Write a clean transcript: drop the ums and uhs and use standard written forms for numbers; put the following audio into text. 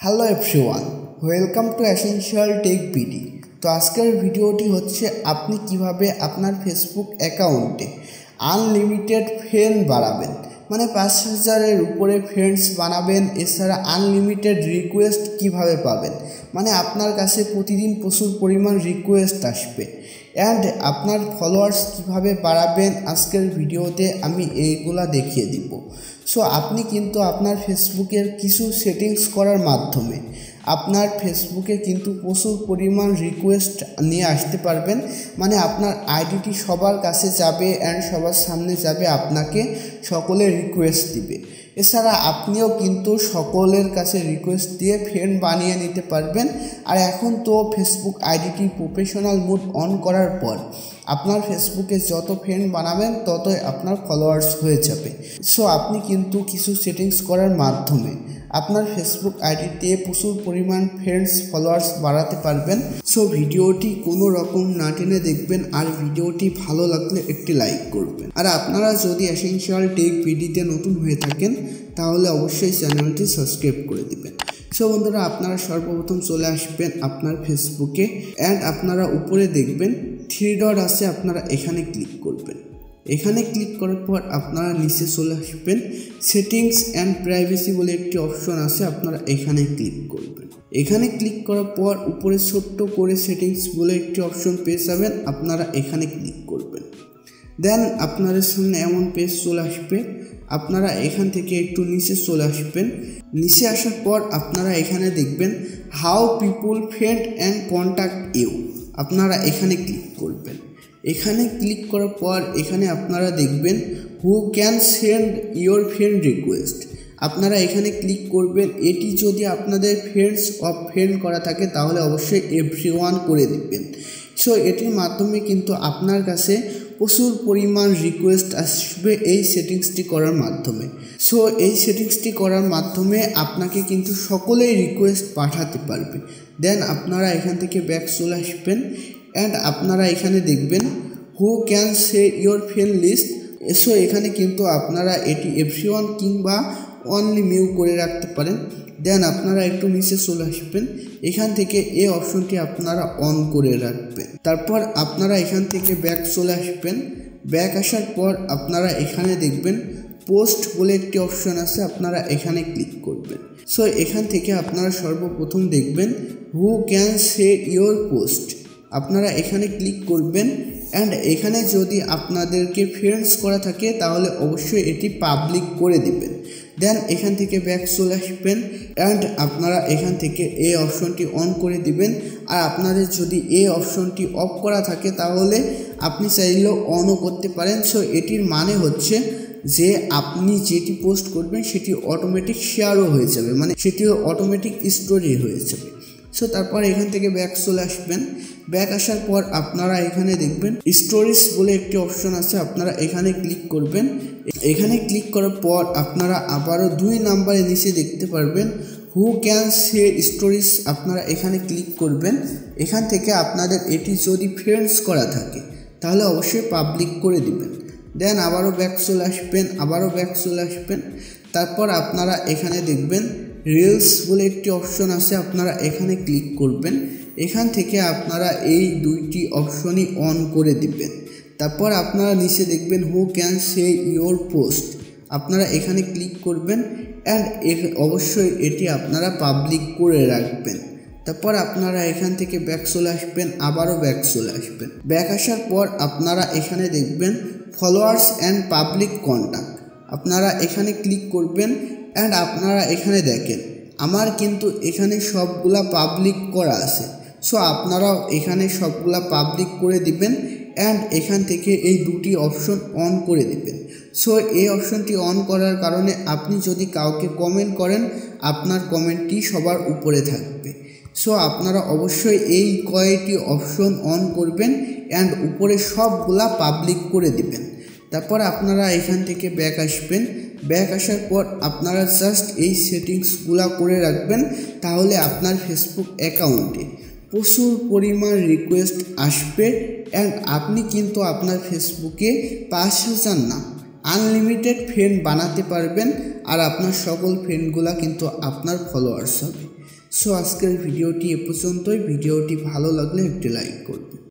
Hello everyone, welcome to essential tech BD. তো আজকের ভিডিওটি হচ্ছে আপনি কিভাবে আপনার ফেসবুক অ্যাকাউন্টে আনলিমিটেড ফ্রেন্ড বাড়াবেন, মানে 5000-এর উপরে ফ্রেন্ডস বানাবেন। এছাড়া আনলিমিটেড রিকোয়েস্ট কিভাবে পাবেন, মানে আপনার কাছে প্রতিদিন প্রচুর পরিমাণ রিকোয়েস্ট আসবে। অ্যান্ড আপনার ফলোয়ার্স কিভাবে বাড়াবেন আজকের ভিডিওতে আমি এইগুলা দেখিয়ে দিব। সো আপনি কিন্তু আপনার ফেসবুকের কিছু সেটিংস করার মাধ্যমে আপনার ফেসবুকে কিন্তু প্রচুর পরিমাণ রিকোয়েস্ট নিয়ে আসতে পারবেন, মানে আপনার আইডিটি সবার কাছে যাবে অ্যান্ড সবার সামনে যাবে, আপনাকে সকলে রিকোয়েস্ট দিবে। এছাড়া আপনিও কিন্তু সকলের কাছে রিকোয়েস্ট দিয়ে ফ্রেন্ড বানিয়ে নিতে পারবেন। আর এখন তো ফেসবুক আইডিটি প্রফেশনাল মোড অন করার পর আপনার ফেসবুকে যত ফ্রেন্ড বানাবেন ততই আপনার ফলোয়ার্স হয়ে যাবে। সো আপনি কিন্তু কিছু সেটিংস করার মাধ্যমে আপনার ফেসবুক আইডিতে প্রচুর পরিমাণ ফ্রেন্ডস ফলোয়ার্স বাড়াতে পারবেন। সো ভিডিওটি কোনো রকম না টেনে দেখবেন, আর ভিডিওটি ভালো লাগলে একটি লাইক করবেন। আর আপনারা যদি এসেনশিয়াল টেক বিডিতে নতুন হয়ে থাকেন তাহলে অবশ্যই চ্যানেলটি সাবস্ক্রাইব করে দিবেন। সো বন্ধুরা, আপনারা সর্বপ্রথম চলে আসবেন আপনার ফেসবুকে অ্যান্ড আপনারা উপরে দেখবেন 3 ডট আছে, আপনারা এখানে ক্লিক করবেন। এখানে ক্লিক করার পর আপনারা নিচে চলে আসবেন, সেটিংস অ্যান্ড প্রাইভেসি বলে একটি অপশন আছে, আপনারা এখানে ক্লিক করবেন। এখানে ক্লিক করার পর উপরে ছোট্ট করে সেটিংস বলে একটি অপশন পেয়ে যাবেন, আপনারা এখানে ক্লিক করবেন। দেন আপনাদের সামনে এমন পেজ চলে আসবে, আপনারা এখান থেকে একটু নিচে চলে আসবেন। নিচে আসার পর আপনারা এখানে দেখবেন how people friend and contact you, আপনারা এখানে ক্লিক করবেন। এখানে ক্লিক করার পর এখানে আপনারা দেখবেন who can send your friend request, আপনারা এখানে ক্লিক করবেন। এটি যদি আপনাদের ফ্রেন্ডস অফ ফ্রেন্ড করা থাকে তাহলে অবশ্যই এভরিওয়ান করে দিবেন। সো এটির মাধ্যমে কিন্তু আপনার কাছে প্রচুর পরিমাণ রিকোয়েস্ট আসবে এই সেটিংসটি করার মাধ্যমে। সো এই সেটিংসটি করার মাধ্যমে আপনাকে কিন্তু সকলেই রিকোয়েস্ট পাঠাতে পারবে। দেন আপনারা এখান থেকে ব্যাক চলে আসবেন অ্যান্ড আপনারা এখানে দেখবেন who can see your friend list. So এখানে কিন্তু আপনারা এটি এভরিওয়ান কিংবা অনলি মিউ করে রাখতে পারেন। দেন আপনারা একটু নিচে চলে আসবেন, এখান থেকে এই অপশনটি আপনারা অন করে রাখবেন। তারপর আপনারা এখান থেকে ব্যাক চলে আসবেন। ব্যাক আসার পর আপনারা এখানে দেখবেন পোস্ট বলে একটি অপশন আছে, আপনারা এখানে ক্লিক করবেন। সো এখান থেকে আপনারা সর্বপ্রথম দেখবেন who can see your post, আপনারা এখানে ক্লিক করবেন। অ্যান্ড এখানে যদি আপনাদেরকে ফ্রেন্ডস করা থাকে তাহলে অবশ্যই এটি পাবলিক করে দিবেন। দেন এখান থেকে ব্যাক চলে আসবেন অ্যান্ড আপনারা এখান থেকে এই অপশনটি অন করে দিবেন। আর আপনাদের যদি এই অপশনটি অফ করা থাকে তাহলে আপনি চাইলেও অনও করতে পারেন। সো এটির মানে হচ্ছে যে আপনি যেটি পোস্ট করবেন সেটি অটোমেটিক শেয়ারও হয়ে যাবে, মানে সেটিও অটোমেটিক স্টোরি হয়ে যাবে। সো তারপর এখান থেকে ব্যাক চলে আসবেন। ব্যাক আসার পর আপনারা এখানে দেখবেন স্টোরিজ বলে একটি অপশন আছে, আপনারা এখানে ক্লিক করবেন। এখানে ক্লিক করার পর আপনারা আবারও 2 নাম্বারের নিচে দেখতে পারবেন হু ক্যান সে স্টোরিজ, আপনারা এখানে ক্লিক করবেন। এখান থেকে আপনাদের এটি যদি ফ্রেন্ডস করা থাকে তাহলে অবশ্যই পাবলিক করে দিবেন। দেন আবারও ব্যাক চলে আসবেন, আবারও ব্যাক চলে আসবেন। তারপর আপনারা এখানে দেখবেন রিলস বলে একটি অপশন আছে, আপনারা এখানে ক্লিক করবেন। এখান থেকে আপনারা এই 2টি অপশনই অন করে দিবেন। তারপর আপনারা নিচে দেখবেন who can see your post, আপনারা এখানে ক্লিক করবেন অ্যান্ড অবশ্যই এটি আপনারা পাবলিক করে রাখবেন। তারপর আপনারা এখান থেকে ব্যাক চলে আসবেন, আবারও ব্যাক চলে আসবেন। ব্যাক আসার পর আপনারা এখানে দেখবেন ফলোয়ার্স অ্যান্ড পাবলিক কন্ট্যাক্ট, আপনারা এখানে ক্লিক করবেন অ্যান্ড আপনারা এখানে দেখেন আমার কিন্তু এখানে সবগুলা পাবলিক করা আছে। সো আপনারাও এখানে সবগুলা পাবলিক করে দিবেন অ্যান্ড এখান থেকে এই 2টি অপশন অন করে দিবেন। সো এই অপশনটি অন করার কারণে আপনি যদি কাউকে কমেন্ট করেন আপনার কমেন্টটি সবার উপরে থাকবে। সো আপনারা অবশ্যই এই কয়টি অপশন অন করবেন অ্যান্ড উপরে সবগুলা পাবলিক করে দিবেন। তারপর আপনারা এখান থেকে ব্যাক আসবেন। ব্যাক আসার পর আপনারা জাস্ট এই সেটিংসগুলা করে রাখবেন, তাহলে আপনার ফেসবুক অ্যাকাউন্টে প্রচুর পরিমাণ রিকোয়েস্ট আসবে অ্যান্ড আপনি কিন্তু আপনার ফেসবুকে 5000 না আনলিমিটেড ফ্রেন্ড বানাতে পারবেন। আর আপনার সকল ফ্রেন্ডগুলা কিন্তু আপনার ফলোয়ার্স হবে। সো আজকের ভিডিওটি এ পর্যন্তই। ভিডিওটি ভালো লাগলে একটি লাইক করবেন।